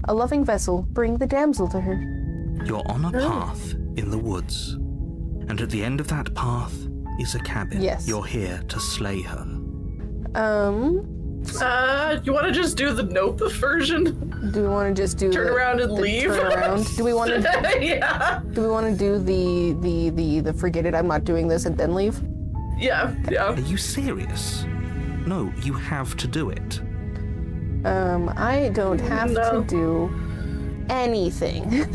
A loving vessel, bring the damsel to her. You're on a path in the woods, and at the end of that path is a cabin. Yes. You're here to slay her. You want to just do the nope version? Do we want to just do turn around and leave? Turn around? Do we want to? Yeah. Do we want to do the forget it? I'm not doing this and then leave? Yeah. Are you serious? No, you have to do it. I don't have to do anything.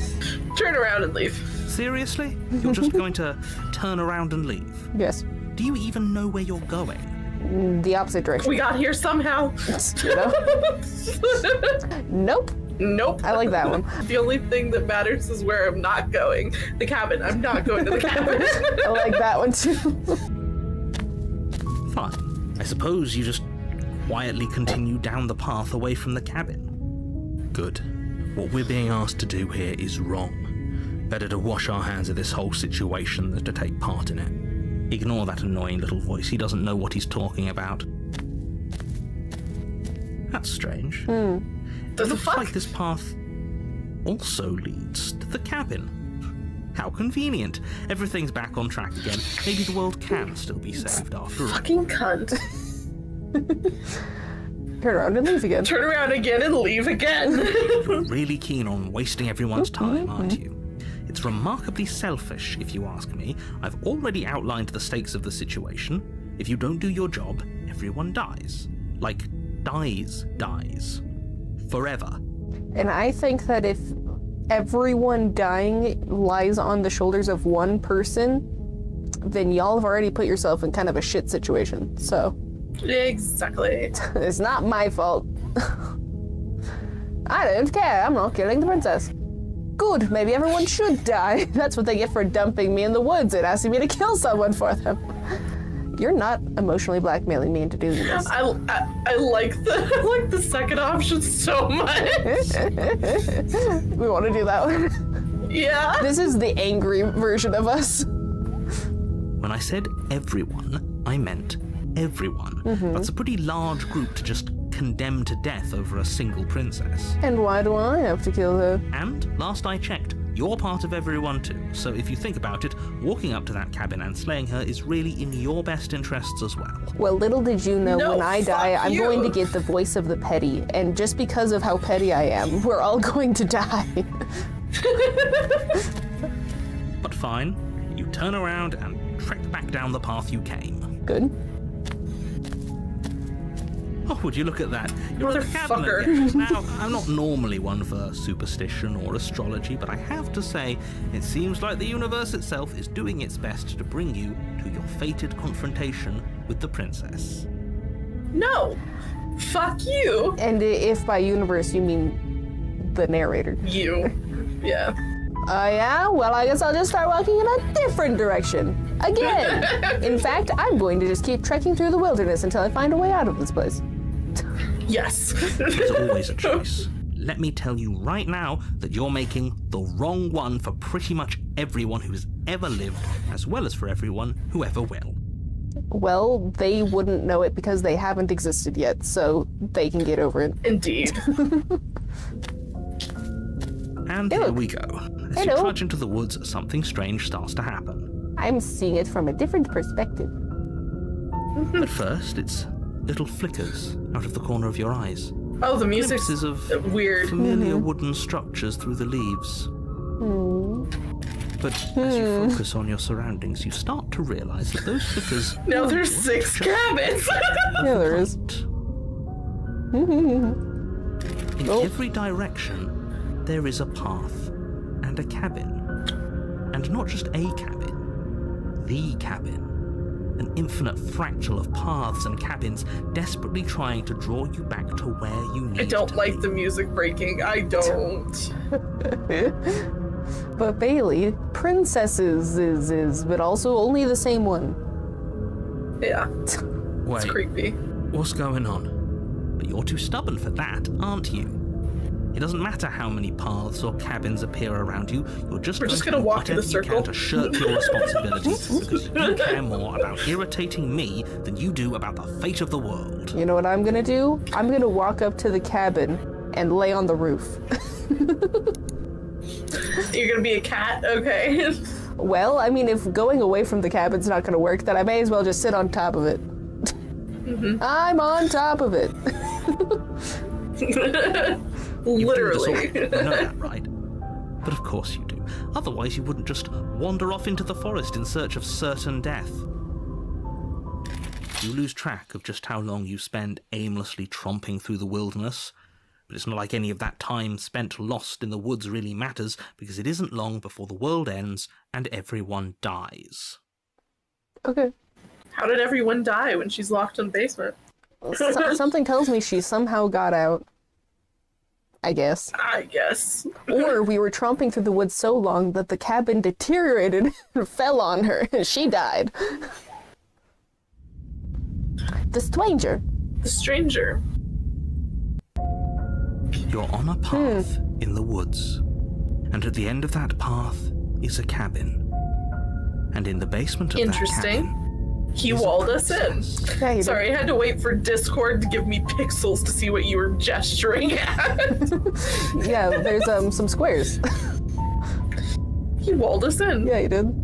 Turn around and leave. Seriously? You're just going to turn around and leave? Yes. Do you even know where you're going? The opposite direction. We got here somehow. You know? Nope. Nope. I like that one. The only thing that matters is where I'm not going. The cabin. I'm not going to the cabin. I like that one too. Fine. I suppose you just quietly continue down the path away from the cabin. Good. What we're being asked to do here is wrong. Better to wash our hands of this whole situation than to take part in it. Ignore that annoying little voice. He doesn't know what he's talking about. That's strange. It looks like this path also leads to the cabin. How convenient. Everything's back on track again. Maybe the world can still be saved after all. Fucking cunt. Turn around and leave again. Turn around again and leave again. You're really keen on wasting everyone's time, aren't you? It's remarkably selfish, if you ask me. I've already outlined the stakes of the situation. If you don't do your job, everyone dies. Like, dies. Forever. And I think that if everyone dying lies on the shoulders of one person, then y'all have already put yourself in kind of a shit situation. So Exactly. it's not my fault. I don't care. I'm not killing the princess. Good. Maybe everyone should die. That's what they get for dumping me in the woods and asking me to kill someone for them. You're not emotionally blackmailing me into doing this. I like the second option so much. We want to do that one. Yeah. This is the angry version of us. When I said everyone, I meant everyone. That's a pretty large group to just condemn to death over a single princess. And why do I have to kill her? And, last I checked, you're part of everyone too. So if you think about it, walking up to that cabin and slaying her is really in your best interests as well. Well, little did you know, No, when I die, fuck I'm you. going to get the voice of the petty. And just because of how petty I am, we're all going to die. But fine, you turn around and trek back down the path you came. Good. Oh, would you look at that? You're at the cabin Motherfucker. again. Now, I'm not normally one for superstition or astrology, but I have to say, it seems like the universe itself is doing its best to bring you to your fated confrontation with the princess. No. Fuck you. And if by universe you mean the narrator. You. Yeah. Yeah? Well, I guess I'll just start walking in a different direction. Again. In fact, I'm going to just keep trekking through the wilderness until I find a way out of this place. Yes. There's always a choice. Let me tell you right now that you're making the wrong one for pretty much everyone who's ever lived, as well as for everyone who ever will. Well, they wouldn't know it because they haven't existed yet, so they can get over it. Indeed. And Hey, here look. we go. As Hello. you trudge into the woods, something strange starts to happen. I'm seeing it from a different perspective. At first, it's little flickers out of the corner of your eyes. Oh, the music's Glimpses of weird. familiar wooden structures through the leaves. But as you focus on your surroundings, you start to realize that those flickers... Now there's 6 cabins. Yeah, there is. In Oh. every direction, there is a path and a cabin. And not just a cabin, the cabin. An infinite fractal of paths and cabins desperately trying to draw you back to where you need I don't to like be. the music breaking. I don't. But Bailey, princesses is, but also only the same one. Yeah. Wait, It's creepy. what's going on? But you're too stubborn for that, aren't you? It doesn't matter how many paths or cabins appear around you, you're just We're going just to gonna do walk in a whatever you circle. can to shirk your responsibility because you care more about irritating me than you do about the fate of the world. You know what I'm gonna do? I'm gonna walk up to the cabin and lay on the roof. You're gonna be a cat? Okay. Well, I mean, if going away from the cabin's not gonna work, then I may as well just sit on top of it. I'm on top of it. Literally. You know that, right? But of course you do. Otherwise you wouldn't just wander off into the forest in search of certain death. You lose track of just how long you spend aimlessly tromping through the wilderness. But it's not like any of that time spent lost in the woods really matters, because it isn't long before the world ends and everyone dies. Okay. How did everyone die when she's locked in the basement? Something tells me she somehow got out. I guess. I guess. Or we were tromping through the woods so long that the cabin deteriorated and fell on her, and she died. The stranger. The stranger. You're on a path in the woods, and at the end of that path is a cabin. And in the basement of that cabin... He walled us in. Yeah, you Sorry, I had to wait for Discord to give me pixels to see what you were gesturing at. Yeah, there's some squares. He walled us in. Yeah, you did.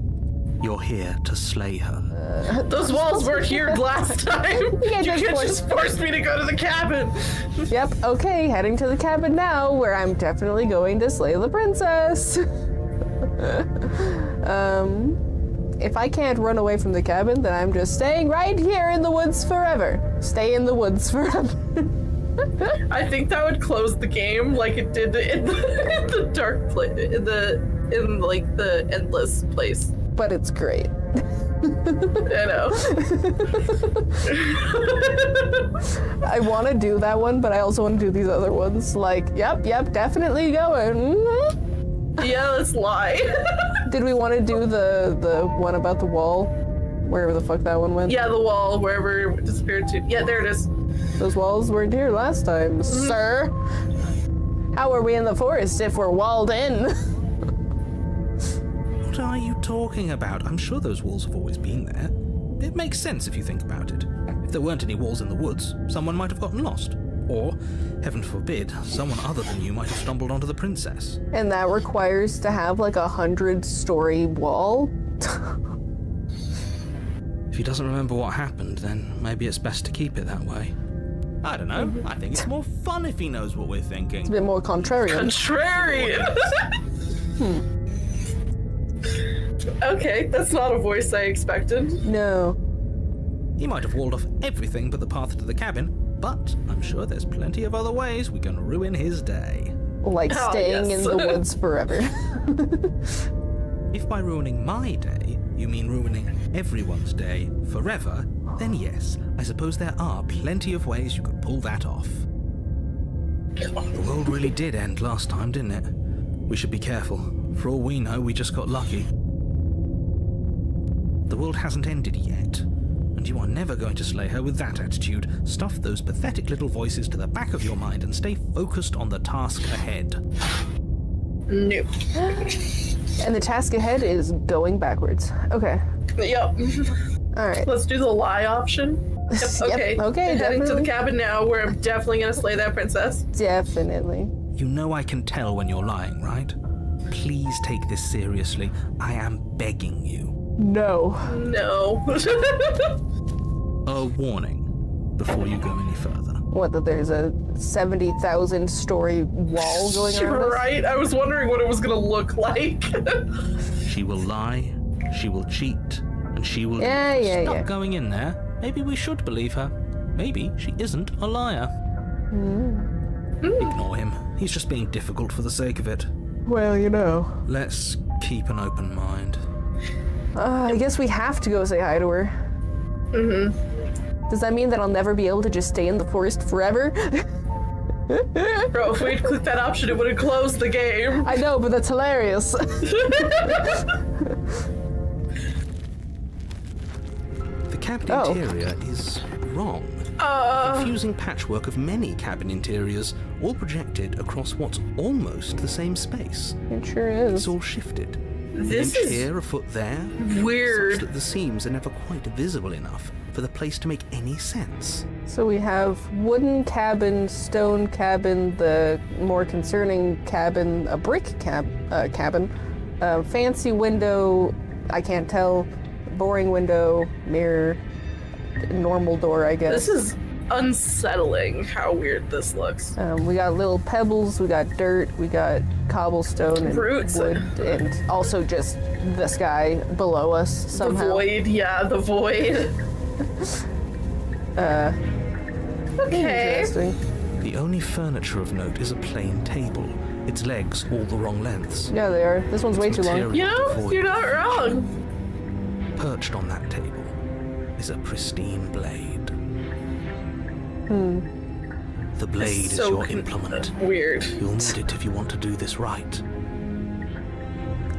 You're here to slay her. Those walls weren't here last time. Yeah, You can't just force me to go to the cabin. Yep, okay, heading to the cabin now, where I'm definitely going to slay the princess. If I can't run away from the cabin, then I'm just staying right here in the woods forever. Stay in the woods forever. I think that would close the game like it did in the dark place, in the endless place. But it's great. I know. I want to do that one, but I also want to do these other ones. Like, yep, definitely going. Yeah, let's lie. Did we want to do the one about the wall? Wherever the fuck that one went? Yeah, the wall, wherever it disappeared to. Yeah, there it is. Those walls weren't here last time, sir. How are we in the forest if we're walled in? What are you talking about? I'm sure those walls have always been there. It makes sense if you think about it. If there weren't any walls in the woods, someone might have gotten lost. Or, heaven forbid, someone other than you might have stumbled onto the princess. And that requires to have like 100-story wall? If he doesn't remember what happened, then maybe it's best to keep it that way. I don't know. I think it's more fun if he knows what we're thinking. It's a bit more contrarian. Contrarian! Okay, that's not a voice I expected. No. He might have walled off everything but the path to the cabin, but I'm sure there's plenty of other ways we can ruin his day. Like staying in the woods forever. If by ruining my day, you mean ruining everyone's day forever, then yes, I suppose there are plenty of ways you could pull that off. The world really did end last time, didn't it? We should be careful. For all we know, we just got lucky. The world hasn't ended yet, and you are never going to slay her with that attitude. Stuff those pathetic little voices to the back of your mind and stay focused on the task ahead. Nope. And the task ahead is going backwards. Okay. Yep. Alright. Let's do the lie option. Yep. Okay. Yep, okay, Heading to definitely. the cabin now, where I'm definitely gonna slay that princess. Definitely. You know I can tell when you're lying, right? Please take this seriously. I am begging you. No. No. A warning before you go any further. What, that there's a 70,000-story wall going around us? Right? I was wondering what it was gonna look like. She will lie, she will cheat, and she will Yeah. stop going in there. Maybe we should believe her. Maybe she isn't a liar. Ignore him. He's just being difficult for the sake of it. Well, you know. Let's keep an open mind. I guess we have to go say hi to her. Mm-hmm. Does that mean that I'll never be able to just stay in the forest forever? Bro, if we'd clicked that option, it would have closed the game. I know, but that's hilarious. The cabin interior is wrong. Confusing patchwork of many cabin interiors, all projected across what's almost the same space. It sure is. It's all shifted. This inch is here, a foot there. weird. Such that the seams are never quite visible enough for the place to make any sense. So we have wooden cabin, stone cabin, the more concerning cabin, a brick cabin, fancy window, I can't tell, boring window, mirror, normal door, I guess. This is unsettling how weird this looks. We got little pebbles, we got dirt, we got cobblestone and Roots. wood, and also just the sky below us somehow. The void, yeah, the void. Okay. Interesting. The only furniture of note is a plain table. Its legs all the wrong lengths. Yeah, they are. This one's way too long. You know, you're not wrong. Perched on that table is a pristine blade. The blade is So your implement. weird. You'll need it if you want to do this right.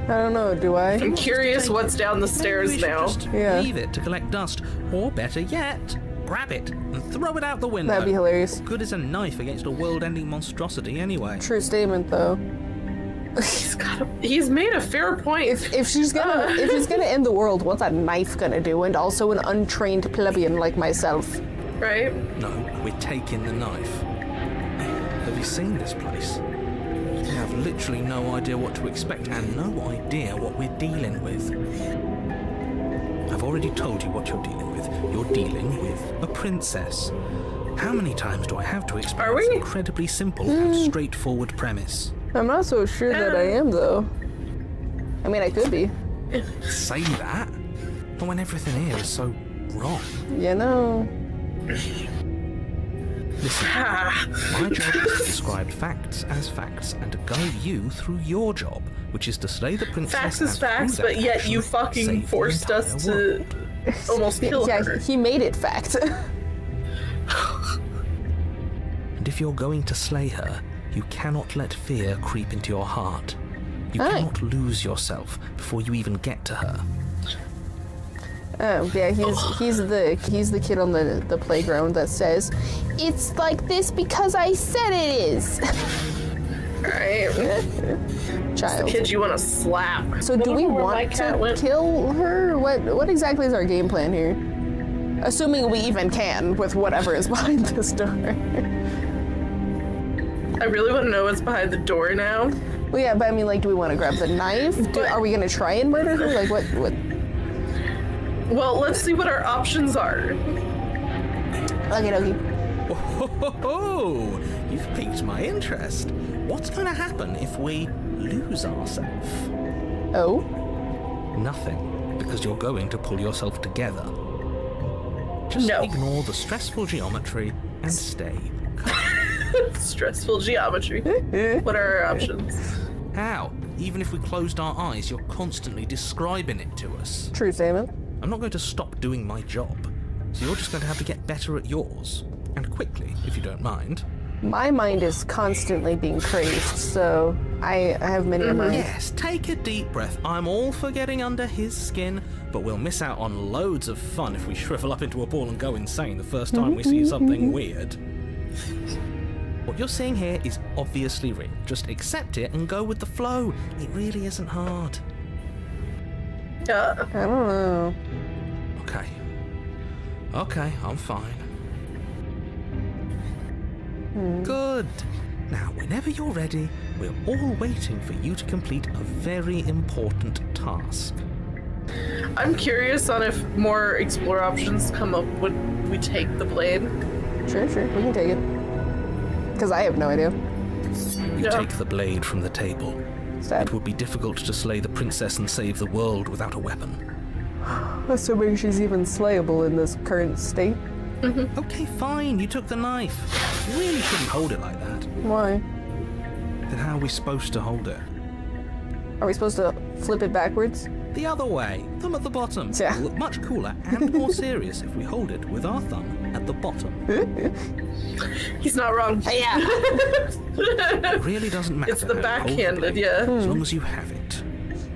I don't know, do I? I'm curious what's down the stairs Maybe we should now. just Yeah. leave it to collect dust, or better yet, grab it and throw it out the window. That'd be hilarious. What good is a knife against a world-ending monstrosity anyway? True statement, though. He's made a fair point. If she's gonna end the world, what's a knife gonna do? And also an untrained plebeian like myself. Right? No, we're taking the knife. Have you seen this place? You have literally no idea what to expect and no idea what we're dealing with. I've already told you what you're dealing with. You're dealing with a princess. How many times do I have to explain this incredibly simple and straightforward premise? I'm not so sure that I am, though. I mean, I could be. Say that, but when everything here is so wrong. You know. Listen, my job is to describe facts as facts and to guide you through your job, which is to slay the princess. Facts is and through facts, that but yet action, you fucking save the forced us entire to world. almost kill Yeah, her. he made it fact. And if you're going to slay her, you cannot let fear creep into your heart. You Aye. cannot lose yourself before you even get to her. Oh, yeah, he's the kid on the playground that says, "It's like this because I said it is." Right? Child. Kid you want to slap. So do we Where my want cat to went. kill her? What exactly is our game plan here? Assuming we even can with whatever is behind this door. I really want to know what's behind the door now. Well, yeah, but I mean, like, do we want to grab the knife? Are we gonna try and murder her? Like, what? Well, let's see what our options are. Okie dokie. Oh, you've piqued my interest. What's going to happen if we lose ourselves? Oh? Nothing, because you're going to pull yourself together. Just No. ignore the stressful geometry and stay calm. Stressful geometry. What are our options? How? Even if we closed our eyes, you're constantly describing it to us. True statement. I'm not going to stop doing my job, so you're just going to have to get better at yours. And quickly, if you don't mind. My mind is constantly being crazed, so I have many a mind. Yes, take a deep breath. I'm all for getting under his skin, but we'll miss out on loads of fun if we shrivel up into a ball and go insane the first time we see something weird. What you're seeing here is obviously real. Just accept it and go with the flow. It really isn't hard. I don't know. Okay, I'm fine. Good. Now, whenever you're ready, we're all waiting for you to complete a very important task. I'm curious on if more explore options come up when we take the blade. Sure, we can take it. Because I have no idea. You Yeah. take the blade from the table. Sad. It would be difficult to slay the princess and save the world without a weapon. Assuming she's even slayable in this current state. Okay, fine, you took the knife. You really shouldn't hold it like that. Why? Then how are we supposed to hold it? Are we supposed to flip it backwards? The other way, thumb at the bottom. Yeah. It'll look much cooler and more serious if we hold it with our thumb at the bottom. He's not wrong. Yeah. It really doesn't matter. It's the how you hold backhanded, blade, yeah. As long as you have it.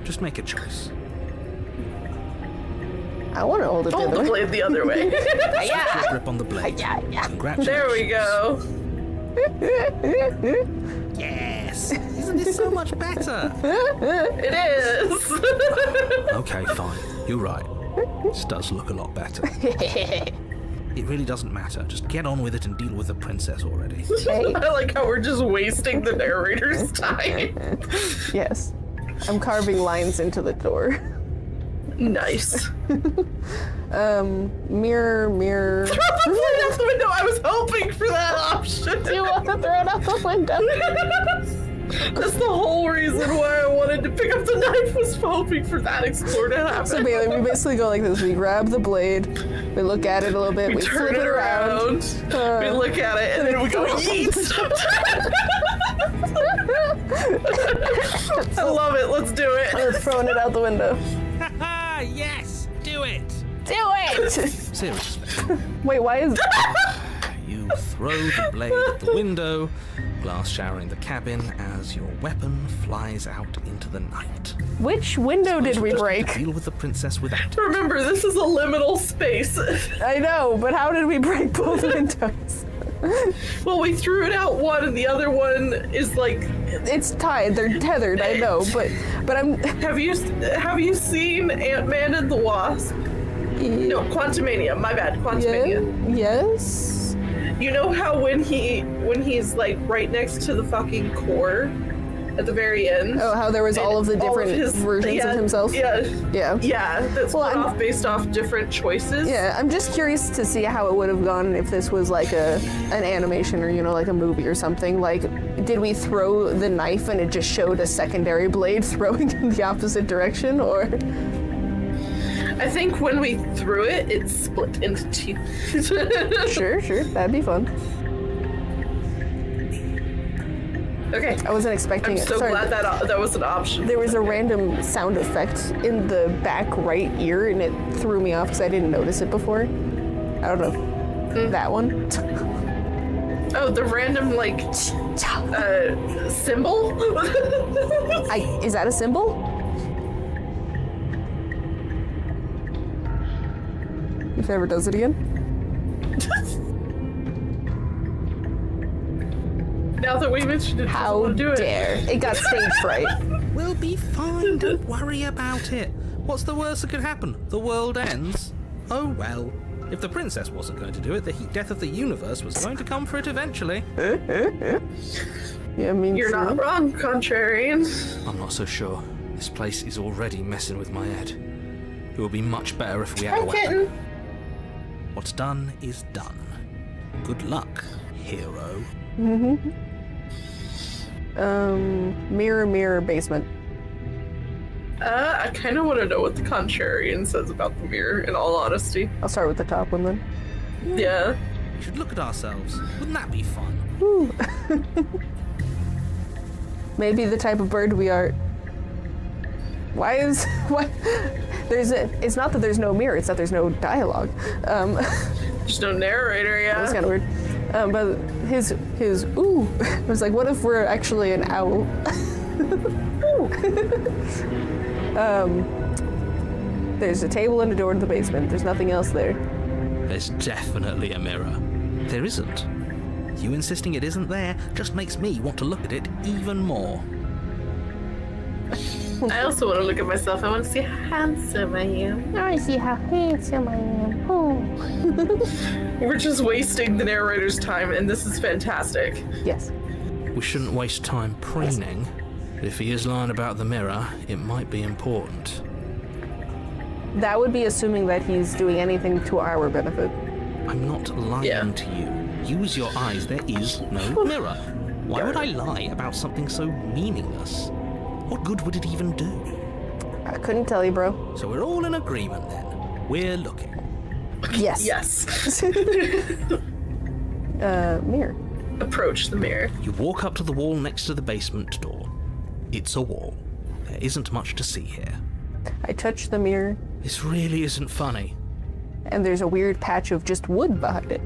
Just make a choice. I want to hold it the Hold other the way. blade the other way. Your grip on the blade. Yeah. Congratulations. There we go. Yes! Isn't Isn't it so much better? It is. Okay, fine. You're right. This does look a lot better. It really doesn't matter. Just get on with it and deal with the princess already. Hey. I like how we're just wasting the narrator's time. Yes. I'm carving lines into the door. Nice. Mirror. Throw the plate out the window. I was hoping for that option. Do you want to throw it out the window? That's the whole reason why I wanted to pick up the knife, was hoping for that explorer to happen. So Bailey, we basically go like this. We grab the blade, we look at it a little bit, we turn flip it around. we look at it, and then we go yeet. I love it. Let's do it. We're throwing it out the window. Haha, yes! Do it! Do it! Seriously. Wait, why is... You throw the blade at the window, glass showering the cabin as your weapon flies out into the night. Which window did we break? Deal with the princess without. Remember, this is a liminal space. I know, but how did we break both windows? Well, we threw it out one, and the other one is like... It's tied, they're tethered, I know, but I'm... Have you seen Ant-Man and the Wasp? No, Quantumania. My bad, Quantumania. Yes? You know how when he's like right next to the fucking core at the very end? Oh, how there was all of the different versions of himself? Yeah. Yeah. Yeah, that's split off based off different choices. Yeah, I'm just curious to see how it would have gone if this was like an animation or, like a movie or something. Like, did we throw the knife and it just showed a secondary blade throwing in the opposite direction, or... I think when we threw it, it split into two. Sure, that'd be fun. Okay. I wasn't expecting I'm it. so Sorry, glad that was an option. there was a random sound effect in the back right ear, and it threw me off because I didn't notice it before. I don't know. That one? Oh, the random, like, symbol? Is that a symbol? If it ever does it again. Now that we mentioned it, How we'll do it. dare. It got stage fright. We'll be fine, don't worry about it. What's the worst that could happen? The world ends? Oh well. If the princess wasn't going to do it, the heat death of the universe was going to come for it eventually. Yeah, I mean, You're not wrong, contrarian. I'm not so sure. This place is already messing with my head. It would be much better if we had a weapon. What's done is done. Good luck, hero. Mirror, basement. I kind of want to know what the contrarian says about the mirror, in all honesty. I'll start with the top one then. Yeah. We should look at ourselves. Wouldn't that be fun? Ooh. Maybe the type of bird we are. What? It's not that there's no mirror, it's that there's no dialogue. There's no narrator, yeah. That's kind of weird. But his ooh, I was like, what if we're actually an owl? There's a table and a door to the basement. There's nothing else there. There's definitely a mirror. There isn't. You insisting it isn't there just makes me want to look at it even more. I also want to look at myself. I want to see how handsome I am. I see how handsome I am. Oh. We're just wasting the narrator's time, and this is fantastic. Yes. We shouldn't waste time preening. But if he is lying about the mirror, it might be important. That would be assuming that he's doing anything to our benefit. I'm not lying to you. Use your eyes. There is no mirror. Why would I lie about something so meaningless? What good would it even do? I couldn't tell you, bro. So we're all in agreement then. We're looking. Yes. Yes. Mirror. Approach the mirror. You walk up to the wall next to the basement door. It's a wall. There isn't much to see here. I touch the mirror, This really isn't funny. and there's a weird patch of just wood behind it.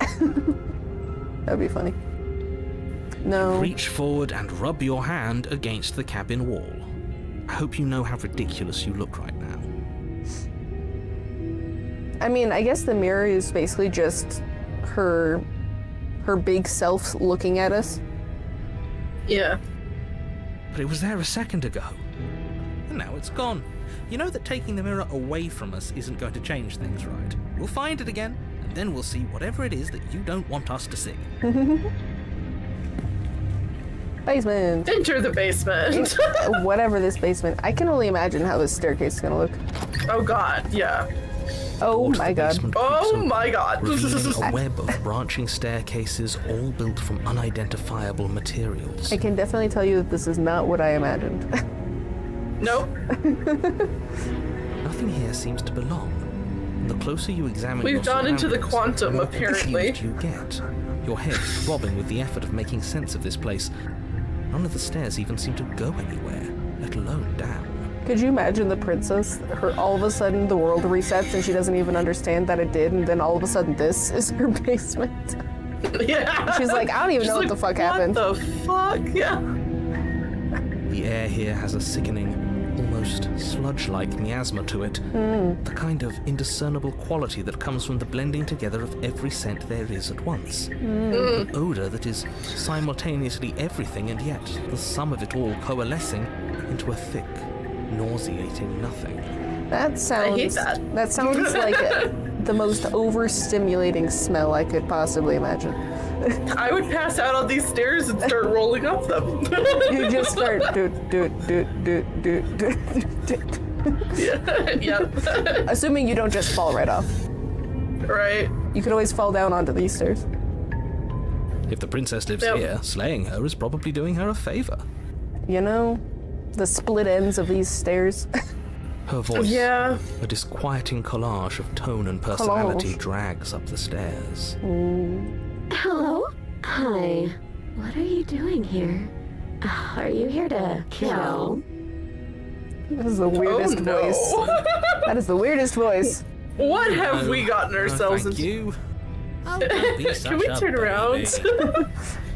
That'd be funny. No. Reach forward and rub your hand against the cabin wall. I hope you know how ridiculous you look right now. I mean, I guess the mirror is basically just her big self looking at us. Yeah. But it was there a second ago. And now it's gone. You know that taking the mirror away from us isn't going to change things, right? We'll find it again, and then we'll see whatever it is that you don't want us to see. Basement. Enter the basement. Whatever this basement. I can only imagine how this staircase is gonna look. Oh god, yeah. Oh my god. Oh my god. Revealing a web of branching staircases all built from unidentifiable materials. I can definitely tell you that this is not what I imagined. Nope. Nothing here seems to belong. And the closer you examine We've your gone into the surroundings, quantum, the more apparently. confused you get. Your head throbbing with the effort of making sense of this place. None of the stairs even seem to go anywhere, let alone down. Could you imagine the princess? All of a sudden the world resets and she doesn't even understand that it did, and then all of a sudden this is her basement. Yeah. She's like, I don't even know what the fuck happened. What the fuck? Yeah. The air here has a sickening, almost sludge-like miasma to it. The kind of indiscernible quality that comes from the blending together of every scent there is at once. An odour that is simultaneously everything and yet the sum of it all coalescing into a thick, nauseating nothing. That sounds. I hate that. That sounds like the most overstimulating smell I could possibly imagine. I would pass out on these stairs and start rolling up them. You just start do. Yeah. Yep. Assuming you don't just fall right off. Right. You could always fall down onto these stairs. If the princess lives Yep. here, slaying her is probably doing her a favour. You know, the split ends of these stairs. Her voice, Yeah. a disquieting collage of tone and personality, Collage. drags up the stairs. Hello? Hi. What are you doing here? Are you here to kill? This is the weirdest Oh no. voice. That is the weirdest voice. What have we gotten ourselves thank into? you. Oh, don't be Can such we a turn around? baby.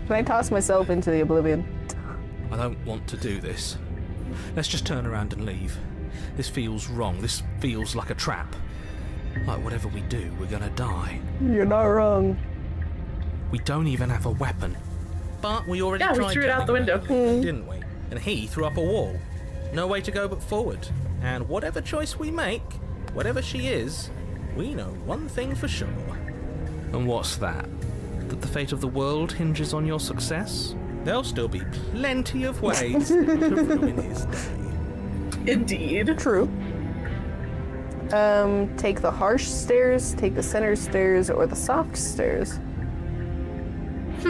Can I toss myself into the oblivion? I don't want to do this. Let's just turn around and leave. This feels wrong. This feels like a trap. Like whatever we do, we're gonna die. You're not wrong. We don't even have a weapon. But we already Yeah, we tried threw it out the turning window. back, didn't we? And he threw up a wall. No way to go but forward. And whatever choice we make, whatever she is, we know one thing for sure. And what's that? That the fate of the world hinges on your success? There'll still be plenty of ways to ruin his day. Indeed. True. Take the harsh stairs, take the center stairs, or the soft stairs. I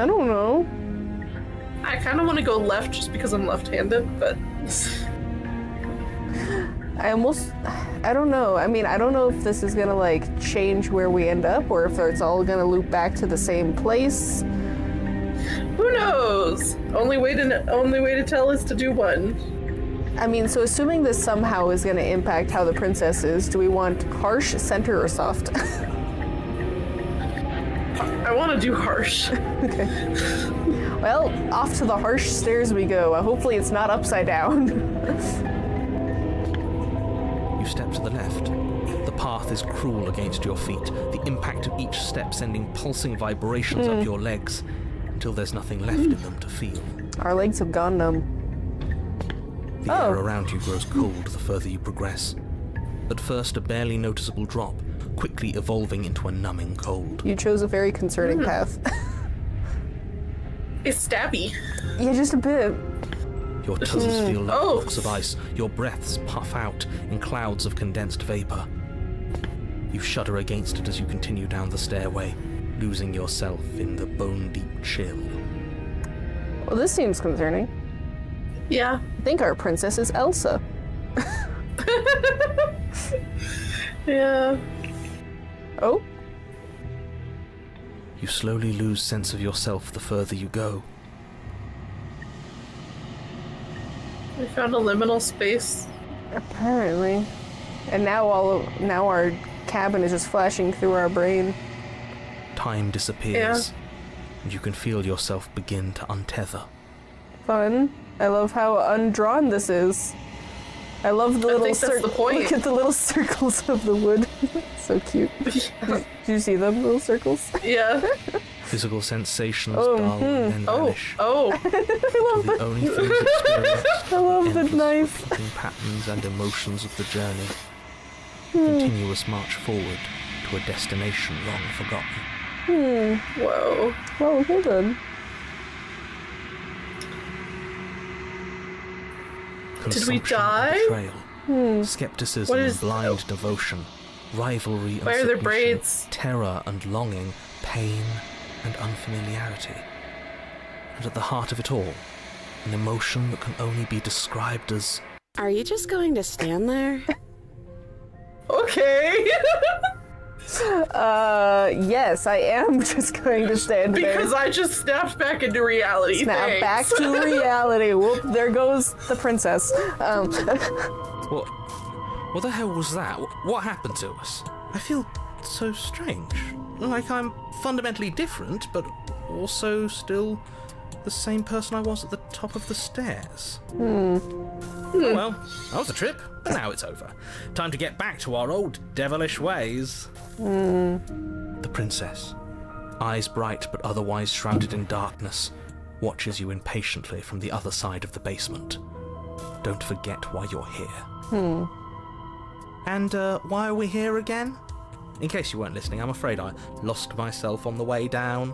don't know. I kind of want to go left just because I'm left-handed, but I don't know. I mean, I don't know if this is gonna like change where we end up or if it's all gonna loop back to the same place. who knows? Only way to tell is to do one. I mean, so assuming this somehow is gonna impact how the princess is, do we want harsh, center, or soft? I want to do harsh. Okay. Well, off to the harsh stairs we go. Hopefully it's not upside down. You step to the left. The path is cruel against your feet, the impact of each step sending pulsing vibrations up your legs until there's nothing left in them to feel. Our legs have gone numb. The air around you grows cold the further you progress. At first, a barely noticeable drop, quickly evolving into a numbing cold. You chose a very concerning path. It's stabby. Yeah, just a bit. Your toes feel like Oh. blocks of ice, your breaths puff out in clouds of condensed vapor. You shudder against it as you continue down the stairway, losing yourself in the bone-deep chill. Well, this seems concerning. Yeah. I think our princess is Elsa. Yeah. Oh? You slowly lose sense of yourself the further you go. We found a liminal space. Apparently. And now our cabin is just flashing through our brain. Time disappears, and you can feel yourself begin to untether. Fun. I love how undrawn this is. I love the little think that's the point. Look at the little circles of the wood. So cute. Did you see them little circles? Yeah. Physical sensations dull and then vanish. Oh. The only things experienced I love the endless knife. flickering patterns and emotions of the journey. Continuous march forward to a destination long forgotten. Whoa. Well, hold on. Did we Consumption and die? betrayal, skepticism What and is- blind devotion, rivalry and Why are there submission, braids? terror and longing, pain and unfamiliarity. And at the heart of it all, an emotion that can only be described as Are you just going to stand there? Okay. Yes, I am just going to stand there. Because I just snapped back into reality. Now Thanks. back to reality. Whoop, there goes the princess. What the hell was that? What happened to us? I feel so strange. Like I'm fundamentally different, but also still the same person I was at the top of the stairs. Well, that was a trip, but now it's over. Time to get back to our old devilish ways. The princess, eyes bright but otherwise shrouded in darkness, watches you impatiently from the other side of the basement. Don't forget why you're here. And why are we here again? In case you weren't listening, I'm afraid I lost myself on the way down.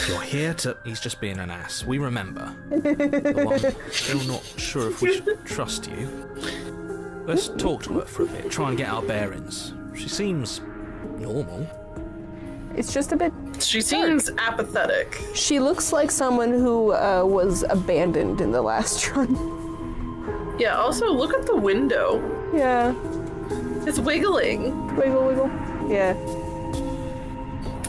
You're here to... He's just being an ass. We remember. Though I'm still not sure if we should trust you. Let's talk to her for a bit, try and get our bearings. She seems normal. It's just a bit. She seems apathetic. She looks like someone who was abandoned in the last run. Yeah, also look at the window. Yeah. It's wiggling. Wiggle, wiggle. Yeah.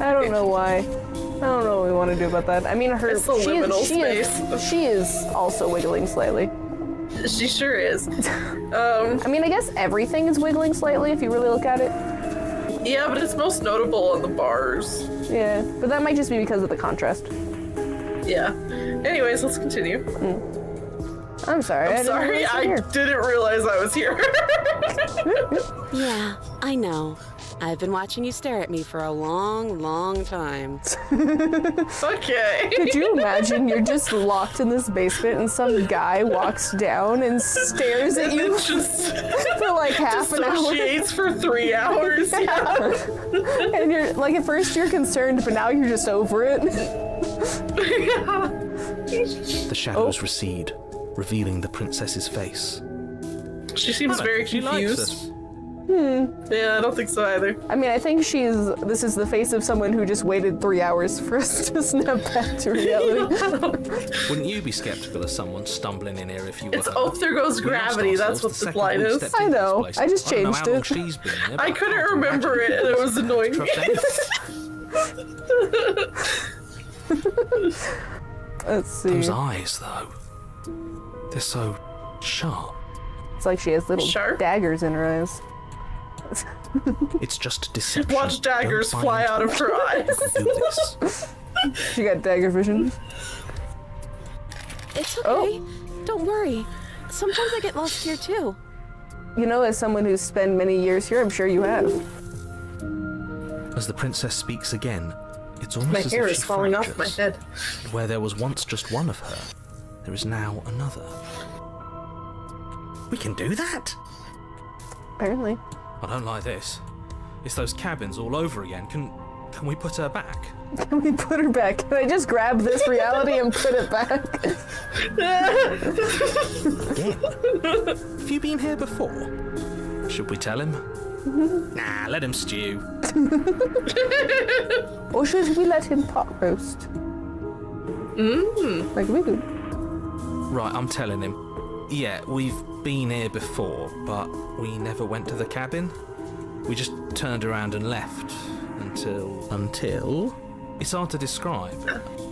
I don't know why. I don't know what we want to do about that. I mean, her. It's the liminal space. She is also wiggling slightly. She sure is. I mean, I guess everything is wiggling slightly if you really look at it. Yeah, but it's most notable on the bars. Yeah, but that might just be because of the contrast. Yeah. Anyways, let's continue. I'm sorry. I'm sorry, I didn't realize I was here. Yeah, I know. I've been watching you stare at me for a long, long time. Okay. Could you imagine you're just locked in this basement and some guy walks down and stares at you It's just for like half an hour? associates for 3 hours. Yeah. And you're like, at first you're concerned, but now you're just over it. The shadows recede, revealing the princess's face. She seems very She likes confused. us. Yeah, I don't think so either. I mean, I think this is the face of someone who just waited 3 hours for us to snap back to reality. Wouldn't you be skeptical of someone stumbling in here if you were It's her? oh, there goes We lost gravity. That's ourselves what the this second line we is. stepped I into this know. place. I just don't know changed how long it. she's been here, but I couldn't can't remember imagine it, and it was annoying me. trust anyone. Let's see. Those eyes, though. They're so sharp. It's like she has little Sharp? daggers in her eyes. It's just deception. Watch daggers Don't fly buy out of into her it. eyes. You can do this. She got dagger vision. It's okay. Oh. Don't worry. Sometimes I get lost here too. You know, as someone who's spent many years here, I'm sure you have. As the princess speaks again, it's almost My as hair if is she falling off my fractures. head. Where there was once just one of her, there is now another. We can do that? Apparently. I don't like this. It's those cabins all over again. Can we put her back? Can we put her back? Can I just grab this reality and put it back? Again? Have you been here before? Should we tell him? Nah, let him stew. Or should we let him pot roast? Like we do. Right, I'm telling him. Yeah, we've been here before, but we never went to the cabin. We just turned around and left. Until... It's hard to describe.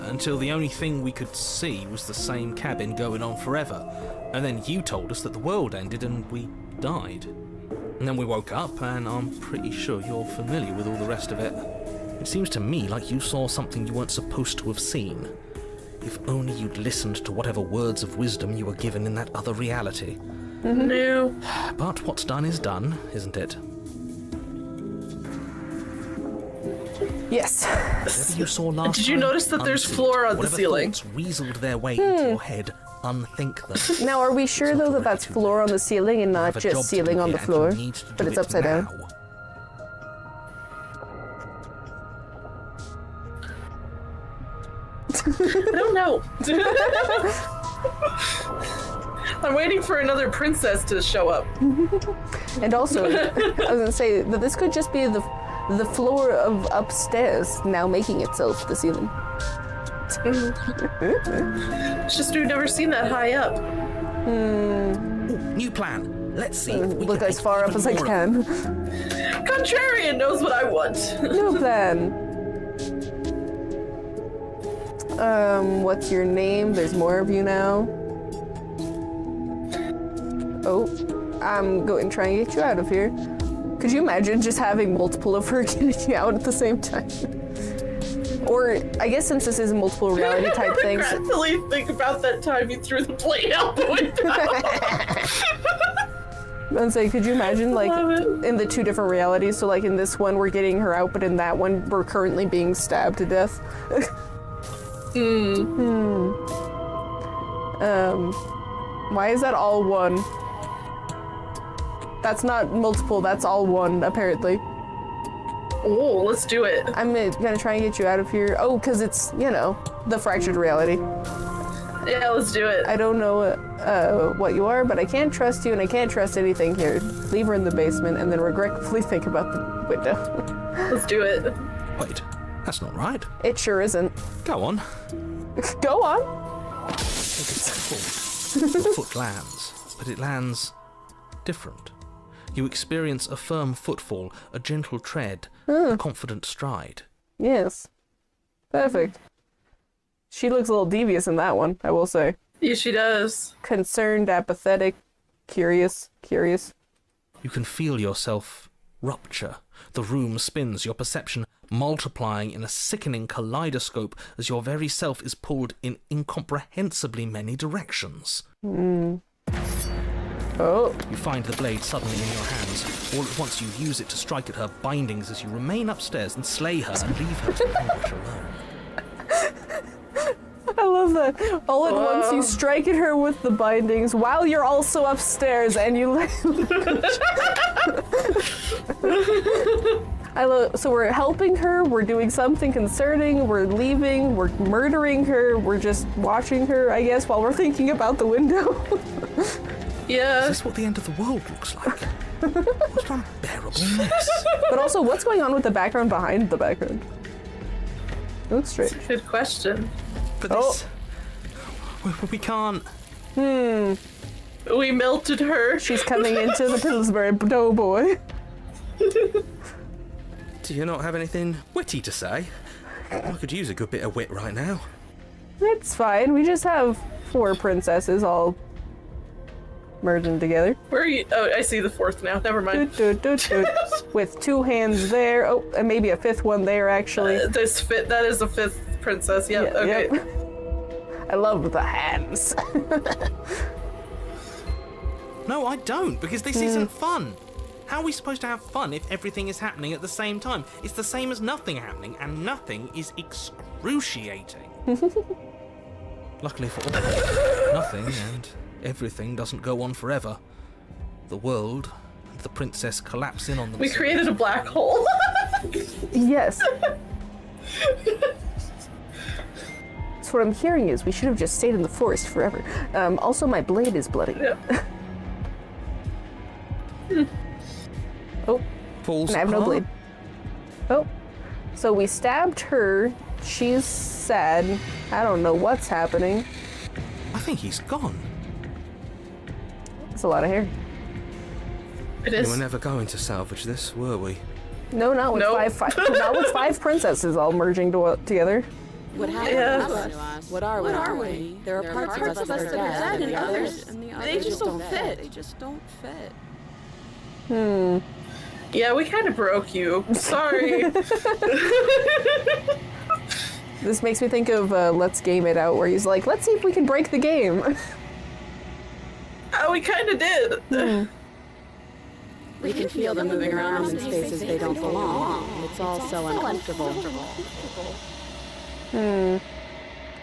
Until the only thing we could see was the same cabin going on forever. And then you told us that the world ended and we died. And then we woke up, and I'm pretty sure you're familiar with all the rest of it. It seems to me like you saw something you weren't supposed to have seen. If only you'd listened to whatever words of wisdom you were given in that other reality. No. But what's done is done, isn't it? Yes. Whatever you saw last Did you time, notice that there's unsee it. floor on the Whatever ceiling? thoughts weaseled their way into your head, unthink them. Now, are we sure though that that's floor on the ceiling and You not have a job just to do ceiling on here, the and floor, you need to but do it's it upside down? now. I don't know. I'm waiting for another princess to show up. And also, I was gonna say that this could just be the floor of upstairs now making itself the ceiling. It's just we've never seen that high up. New plan. Let's see if we Look can as make far up even as I more of it. can. Contrarian knows what I want. No plan. What's your name? There's more of you now. Oh, I'm going to try and get you out of here. Could you imagine just having multiple of her getting you out at the same time? Or, I guess since this is a multiple reality type thing. Regretfully think about that time you threw the plate out the window. I'm saying, could you imagine, like, love it. in the two different realities? So, like, in this one, we're getting her out, but in that one, we're currently being stabbed to death. Why is that all one? That's not multiple, that's all one, apparently. Oh, let's do it. I'm gonna try and get you out of here. Oh, because it's, you know, the fractured reality. Yeah, let's do it. I don't know what you are, but I can't trust you, and I can't trust anything here. Leave her in the basement, and then regretfully think about the window. Let's do it. Wait, that's not right. It sure isn't. Go on. Go on. Take a step forward. Your foot lands, but it lands different. You experience a firm footfall, a gentle tread, a confident stride. Yes. Perfect. She looks a little devious in that one, I will say. Yeah, she does. Concerned, apathetic, curious. You can feel yourself rupture. The room spins, your perception multiplying in a sickening kaleidoscope as your very self is pulled in incomprehensibly many directions. Oh. You find the blade suddenly in your hands. All at once you use it to strike at her bindings as you remain upstairs and slay her and leave her to anguish alone. I love that. All at once you strike at her with the bindings while you're also upstairs and you so we're helping her, we're doing something concerning, we're leaving, we're murdering her, we're just watching her, I guess, while we're thinking about the window. Yeah. Is this what the end of the world looks like? What an unbearable mess. But also, what's going on with the background behind the background? It looks strange. Good question. But this... We can't... We melted her. She's coming into the Pillsbury Doughboy. Do you not have anything witty to say? I could use a good bit of wit right now. It's fine. We just have 4 princesses all merging together. Where are you? Oh, I see the fourth now. Never mind. Doot, doot, doot, doot. With 2 hands there. Oh, and maybe a 5th one there, actually. That is the 5th princess. Yep. Yeah, Okay. yep. I love the hands. No, I don't, because this isn't fun. How are we supposed to have fun if everything is happening at the same time? It's the same as nothing happening, and nothing is excruciating. Luckily for all, nothing and everything doesn't go on forever. The world and the princess collapse in on themselves. We created a black hole. Yes. So what I'm hearing is we should have just stayed in the forest forever. Also, my blade is bloody. Yeah. Oh, Falls and I have no apart. blade. Oh, so we stabbed her. She's sad. I don't know what's happening. I think he's gone. It's a lot of hair. It We is. were never going to salvage this, were we? No, not with Nope. not with 5 princesses all merging together. What happened Yeah. to us? What are we? There are parts of us that are dead, and the others, they just don't fit. They just don't fit. Yeah, we kind of broke you. Sorry. This makes me think of Let's Game It Out, where he's like, let's see if we can break the game. We kind of did. We can feel them moving around in spaces they don't belong. It's all so uncomfortable.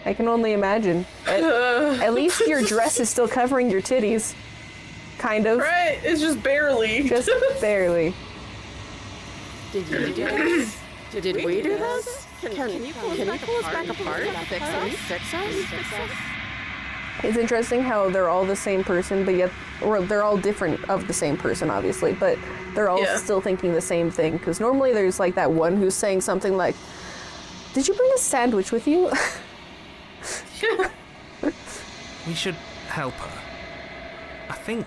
I can only imagine. At least your dress is still covering your titties. Kind of. Right, it's just barely. Just barely. Did you do this? Did we do this? Can you pull us back apart? Fix us? It's interesting how they're all the same person, but yet, or they're all different of the same person, obviously, but they're all still thinking the same thing. Because normally there's like that one who's saying something like, "Did you bring a sandwich with you?" We should help her. I think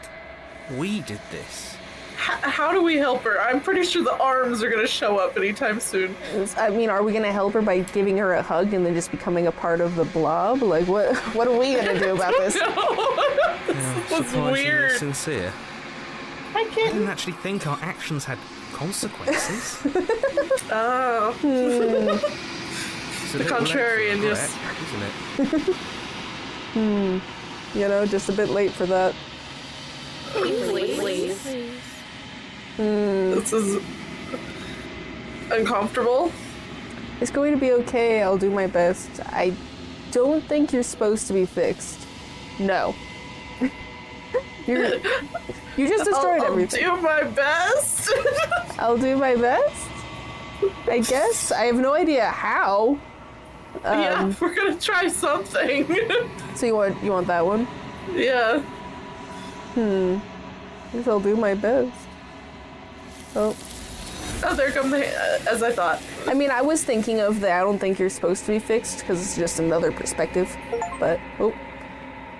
we did this. How do we help her? I'm pretty sure the arms are gonna show up anytime soon. I mean, are we gonna help her by giving her a hug and then just becoming a part of the blob? Like, what are we gonna do about this? That's weird. Sincere. I I can't. didn't actually think our actions had consequences. Oh. It's a The little late for contrarian, regret, yes. isn't it? You know, just a bit late for that. Please. This is uncomfortable. It's going to be okay. I'll do my best. I don't think you're supposed to be fixed. No. You just destroyed everything. I'll do my best. I'll do my best. I guess. I have no idea how. Yeah, we're gonna try something. So you want that one? Yeah. I guess I'll do my best. Oh. Oh, there come the as I thought. I mean, I was thinking of the I don't think you're supposed to be fixed because it's just another perspective. But, oh.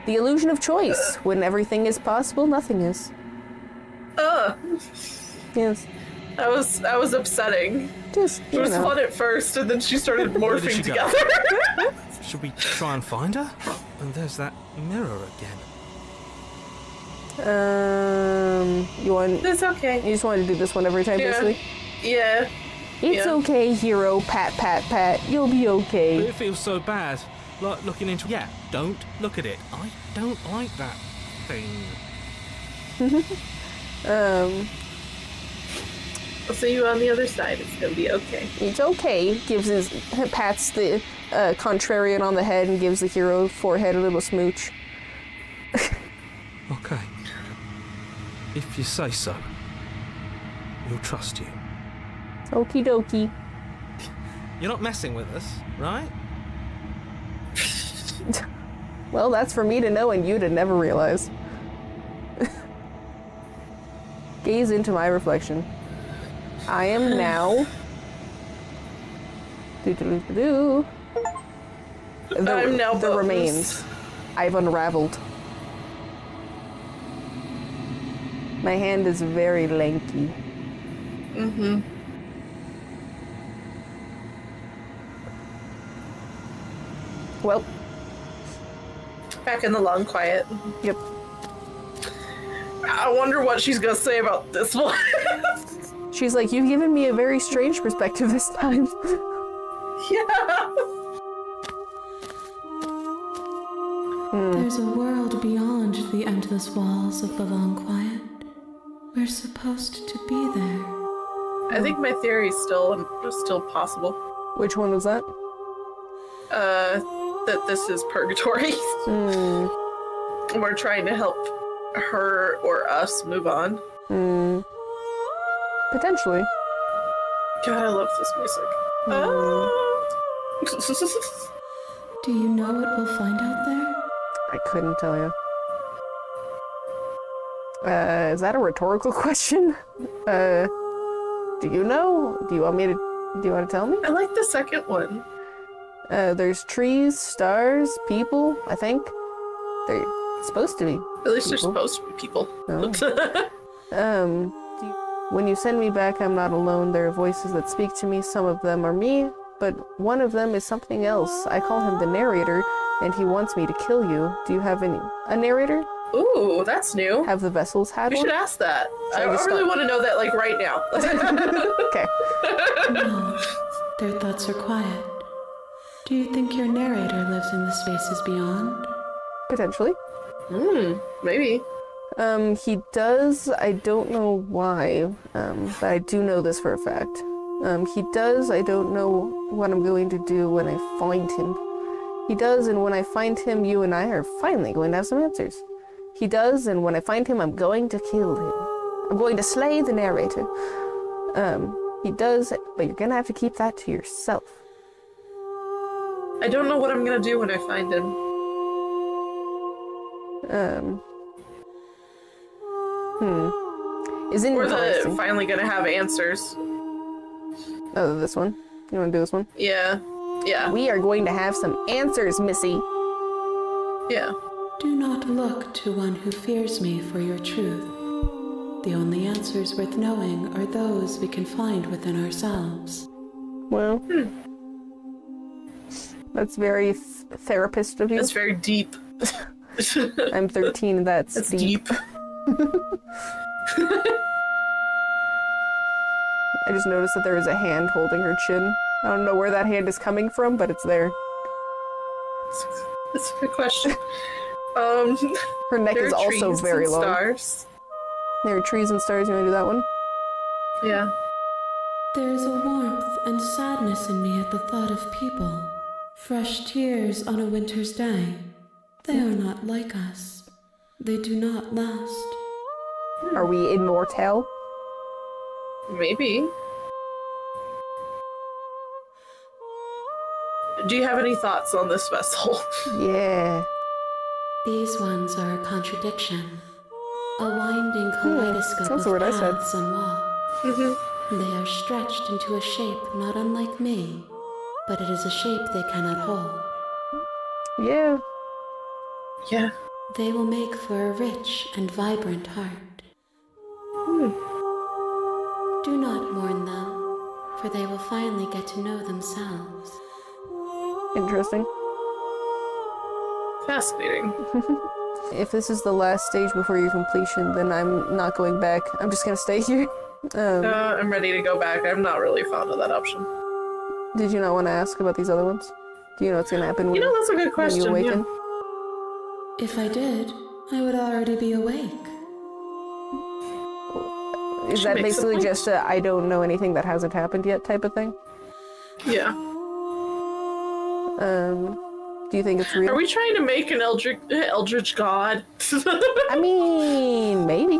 The illusion of choice. When everything is possible, nothing is. Yes. That was upsetting. Just, It you was know. fun at first, and then she started did morphing she go? together. Should we try and find her? And there's that mirror again. You That's okay. just wanted to do this one every time, Yeah. basically? Yeah. It's Yeah. okay, hero. Pat, pat, pat. You'll be But okay. it feels so bad. Like looking into. Yeah, don't look at it. I don't like that thing. I'll see you on the other side. It's gonna be okay. It's okay. Pats the contrarian on the head and gives the hero forehead a little smooch. Okay. If you say so, we'll trust you. Okie dokie. You're not messing with us, right? Well, that's for me to know and you to never realize. Gaze into my reflection. I am now. Do. I'm now the bogus. remains. I've unraveled. My hand is very lanky. Well, Back in the long quiet. yep. I wonder what she's gonna say about this one. She's like, you've given me a very strange perspective this time. Yeah. There's a world beyond the endless walls of the long quiet. We're supposed to be there. I think my theory is still possible. Which one was that? That this is purgatory. We're trying to help her or us move on. Potentially. God, I love this music. Do you know what we'll find out there? I couldn't tell you. Is that a rhetorical question? Do you know? Do you want to tell me? I like the second one. There's trees, stars, people, I think. They're supposed to be. At least they're people. supposed to be people. Oh. When you send me back, I'm not alone. There are voices that speak to me. Some of them are me, but one of them is something else. I call him the narrator, and he wants me to kill you. Do you have a narrator? Ooh, that's new. Have the vessels had We one? should ask that. I just really start- want to know that, like, right now. Okay. No, their thoughts are quiet. Do you think your narrator lives in the spaces beyond? Potentially. Maybe. He does. I don't know why, but I do know this for a fact. He does. I don't know what I'm going to do when I find him. He does, and when I find him, you and I are finally going to have some answers. He does, and when I find him, I'm going to kill him. I'm going to slay the narrator. He does, but you're gonna have to keep that to yourself. I don't know what I'm gonna do when I find him. Is it Or interesting? finally gonna have answers. Oh, this one? You wanna do this one? Yeah. Yeah. We are going to have some answers, Missy. Yeah. Do not look to one who fears me for your truth. The only answers worth knowing are those we can find within ourselves. Well, that's very therapist of you. That's very deep. I'm 13, that's deep. I just noticed that there is a hand holding her chin. I don't know where that hand is coming from, but it's there. That's a good question. Her neck there is are also trees very and long. Stars. There are trees and stars. You want to do that one? Yeah. There is a warmth and sadness in me at the thought of people. Fresh tears on a winter's day. They are not like us. They do not last. Are we immortal? Maybe. Do you have any thoughts on this vessel? Yeah. These ones are a contradiction. A winding kaleidoscope that's the of word I said. paths and walks. They are stretched into a shape not unlike me, but it is a shape they cannot hold. Yeah. Yeah. They will make for a rich and vibrant heart. Do not mourn them, for they will finally get to know themselves. Interesting. Fascinating. If this is the last stage before your completion, then I'm not going back. I'm just gonna stay here. I'm ready to go back. I'm not really fond of that option. Did you not want to ask about these other ones? Do you know what's gonna happen when, That's a good when you question. awaken? Yeah. If I did, I would already be awake. Is She that makes a basically point. just a I don't know anything that hasn't happened yet type of thing? Yeah. Do you think it's real? Are we trying to make an eldritch god? I mean, maybe.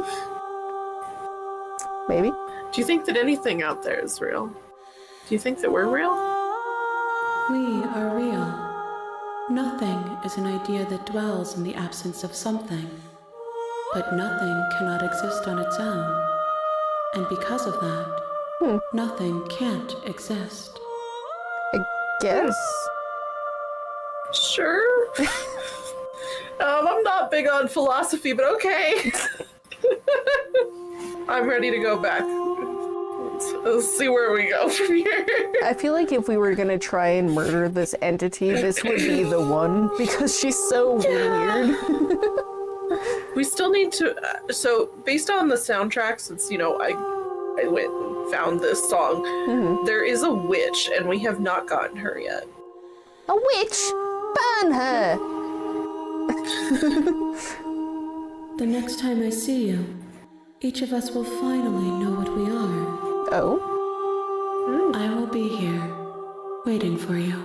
Maybe. Do you think that anything out there is real? Do you think that we're real? We are real. Nothing is an idea that dwells in the absence of something. But nothing cannot exist on its own. And because of that, nothing can't exist. I guess. Sure. I'm not big on philosophy, but okay. I'm ready to go back. Let's see where we go from here. I feel like if we were gonna try and murder this entity, this would be the one, because she's so weird. We still need to. So, based on the soundtrack, since I went and found this song, there is a witch, and we have not gotten her yet. A witch! Burn her! The next time I see you, each of us will finally know what we are. Oh? I will be here, waiting for you.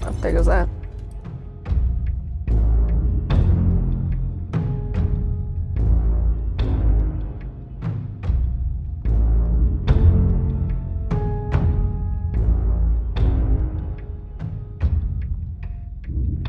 Oh, there goes that.